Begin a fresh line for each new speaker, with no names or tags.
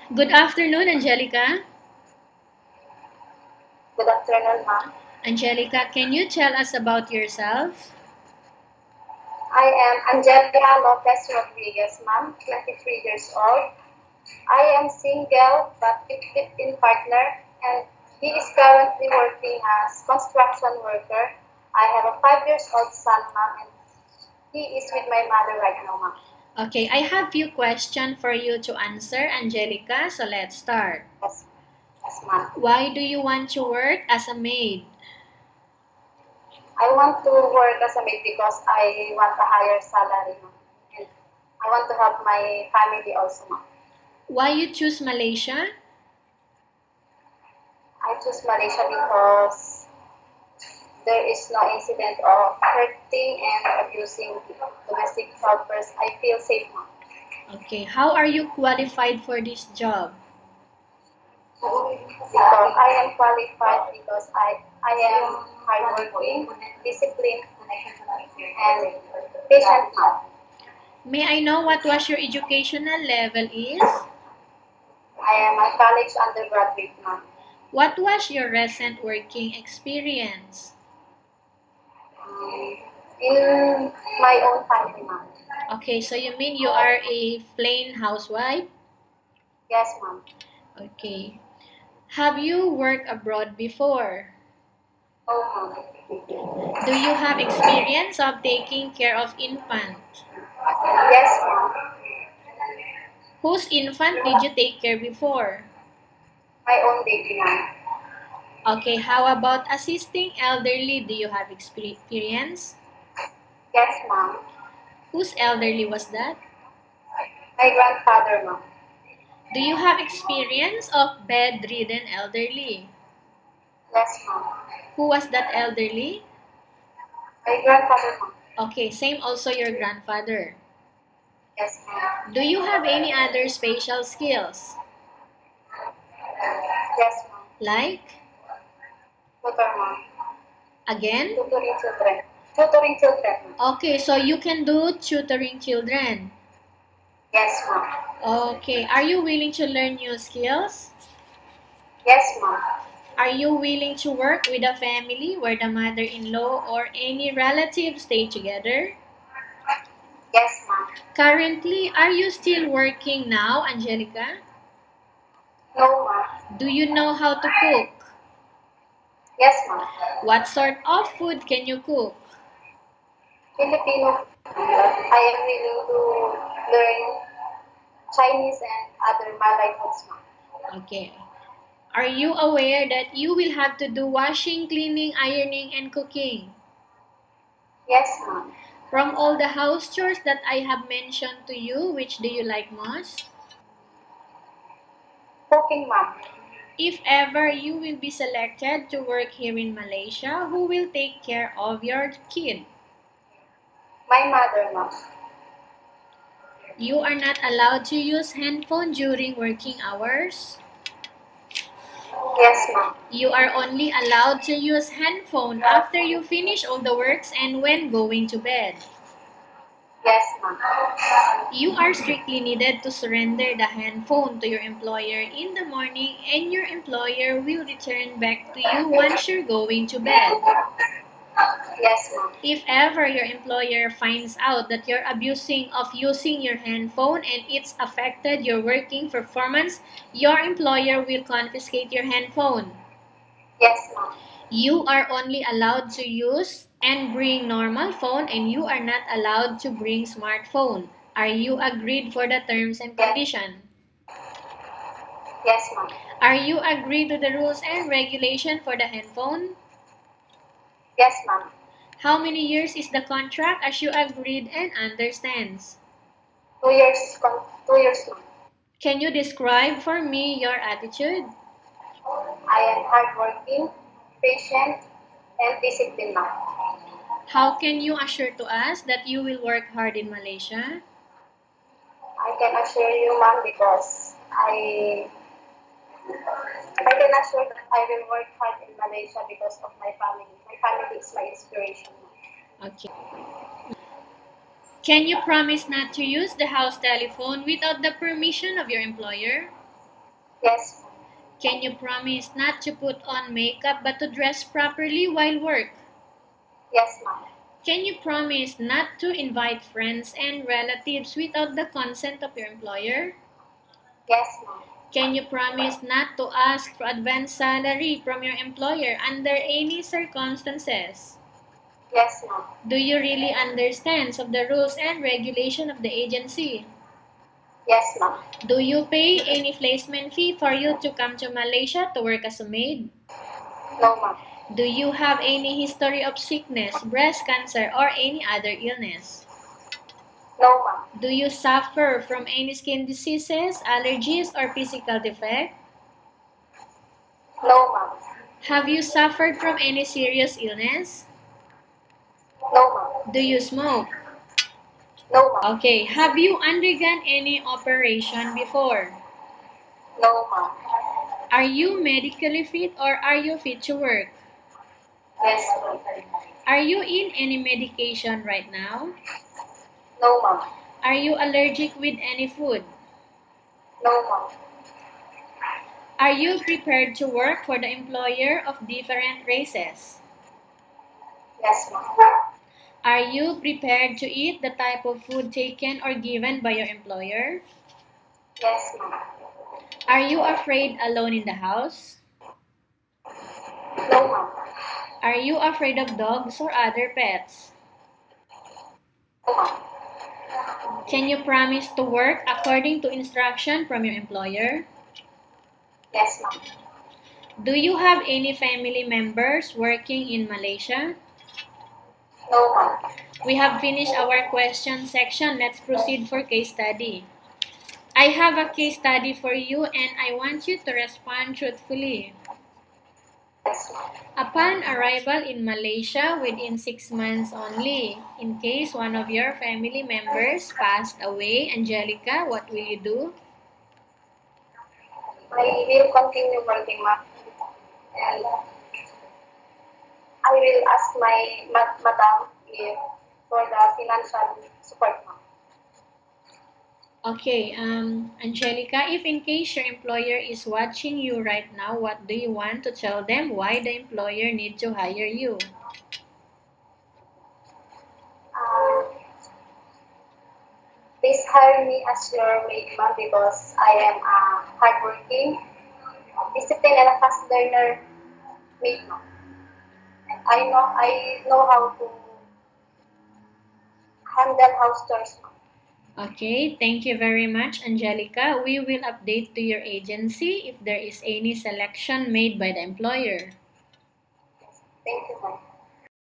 Good afternoon, Angelica.
Good afternoon, ma'am.
Angelica, can you tell us about yourself?
I am Angelica Rodriguez, ma'am, 23 years old. I am single but with in partner, and he is currently working as construction worker. I have a 5 years old son, ma'am, and he is with my mother right now, ma'am.
Okay, I have few questions for you to answer, Angelica, so let's start.
Yes, yes, ma'am.
Why do you want to work as a maid?
I want to work as a maid because I want a higher salary, ma'am. And I want to help my family also, ma'am.
Why you choose Malaysia?
I choose Malaysia because there is no incident of hurting and abusing domestic helpers. I feel safe, ma'am.
Okay, how are you qualified for this job?
Because I am qualified because I am hardworking, disciplined, and patient, ma'am.
May I know what was your educational level is?
I am a college undergraduate, ma'am.
What was your recent working experience?
In my own family, ma'am.
Okay, so you mean you are a plain housewife?
Yes, ma'am.
Okay. Have you worked abroad before?
Oh, ma'am.
Do you have experience of taking care of infant?
Yes, ma'am.
Whose infant did you take care before?
My own baby, ma'am.
Okay, how about assisting elderly? Do you have experience?
Yes, ma'am.
Whose elderly was that?
My grandfather, ma'am.
Do you have experience of bedridden elderly?
Yes, ma'am.
Who was that elderly?
My grandfather, ma'am.
Okay, same also your grandfather.
Yes, ma'am.
Do you have any other special skills?
Yes, ma'am.
Like?
Tutor, ma'am.
Again?
Tutoring children. Tutoring children, ma'am.
Okay, so you can do tutoring children.
Yes, ma'am.
Okay, are you willing to learn new skills?
Yes, ma'am.
Are you willing to work with a family where the mother-in-law or any relative stay together?
Yes, ma'am.
Currently, are you still working now, Angelica?
No, ma'am.
Do you know how to cook?
Yes, ma'am.
What sort of food can you cook?
Filipino, but I am willing to learn Chinese and other Malay foods, ma'am.
Okay. Are you aware that you will have to do washing, cleaning, ironing, and cooking?
Yes, ma'am.
From all the house chores that I have mentioned to you, which do you like most?
Cooking, ma'am.
If ever you will be selected to work here in Malaysia, who will take care of your kid?
My mother, ma'am.
You are not allowed to use handphone during working hours.
Yes, ma'am.
You are only allowed to use handphone after you finish all the works and when going to bed.
Yes, ma'am.
You are strictly needed to surrender the handphone to your employer in the morning, and your employer will return back to you once you're going to bed.
Yes, ma'am.
If ever your employer finds out that you're abusing of using your handphone and it's affected your working performance, your employer will confiscate your handphone.
Yes, ma'am.
You are only allowed to use and bring normal phone, and you are not allowed to bring smartphone. Are you agreed for the terms and condition?
Yes, ma'am.
Are you agreed to the rules and regulation for the handphone?
Yes, ma'am.
How many years is the contract as you agreed and understands?
2 years, 2 years, ma'am.
Can you describe for me your attitude?
I am hardworking, patient, and disciplined, ma'am.
How can you assure to us that you will work hard in Malaysia?
I can assure you, ma'am, because I can assure that I will work hard in Malaysia because of my family. My family is my inspiration, ma'am.
Okay. Can you promise not to use the house telephone without the permission of your employer?
Yes, ma'am.
Can you promise not to put on makeup but to dress properly while work?
Yes, ma'am.
Can you promise not to invite friends and relatives without the consent of your employer?
Yes, ma'am.
Can you promise not to ask for advance salary from your employer under any circumstances?
Yes, ma'am.
Do you really understand of the rules and regulation of the agency?
Yes, ma'am.
Do you pay any placement fee for you to come to Malaysia to work as a maid?
No, ma'am.
Do you have any history of sickness, breast cancer, or any other illness?
No, ma'am.
Do you suffer from any skin diseases, allergies, or physical defect?
No, ma'am.
Have you suffered from any serious illness?
No, ma'am.
Do you smoke?
No, ma'am.
Okay, have you undergone any operation before?
No, ma'am.
Are you medically fit or are you fit to work?
Yes, ma'am.
Are you in any medication right now?
No, ma'am.
Are you allergic with any food?
No, ma'am.
Are you prepared to work for the employer of different races?
Yes, ma'am.
Are you prepared to eat the type of food taken or given by your employer?
Yes, ma'am.
Are you afraid alone in the house?
No, ma'am.
Are you afraid of dogs or other pets?
No, ma'am.
Can you promise to work according to instruction from your employer?
Yes, ma'am.
Do you have any family members working in Malaysia?
No, ma'am.
We have finished our question section. Let's proceed for case study. I have a case study for you and I want you to respond truthfully.
Yes, ma'am.
Upon arrival in Malaysia within 6 months only, in case one of your family members passed away, Angelica, what will you do?
I will continue working, ma'am. And I will ask my madam if for the financial support, ma'am.
Okay, Angelica, if in case your employer is watching you right now, what do you want to tell them why the employer need to hire you?
Please hire me as your maid, ma'am, because I am a hardworking, disciplined, and a fast learner maid, ma'am. And I know how to handle house chores, ma'am.
Okay, thank you very much, Angelica. We will update to your agency if there is any selection made by the employer.
Thank you, ma'am.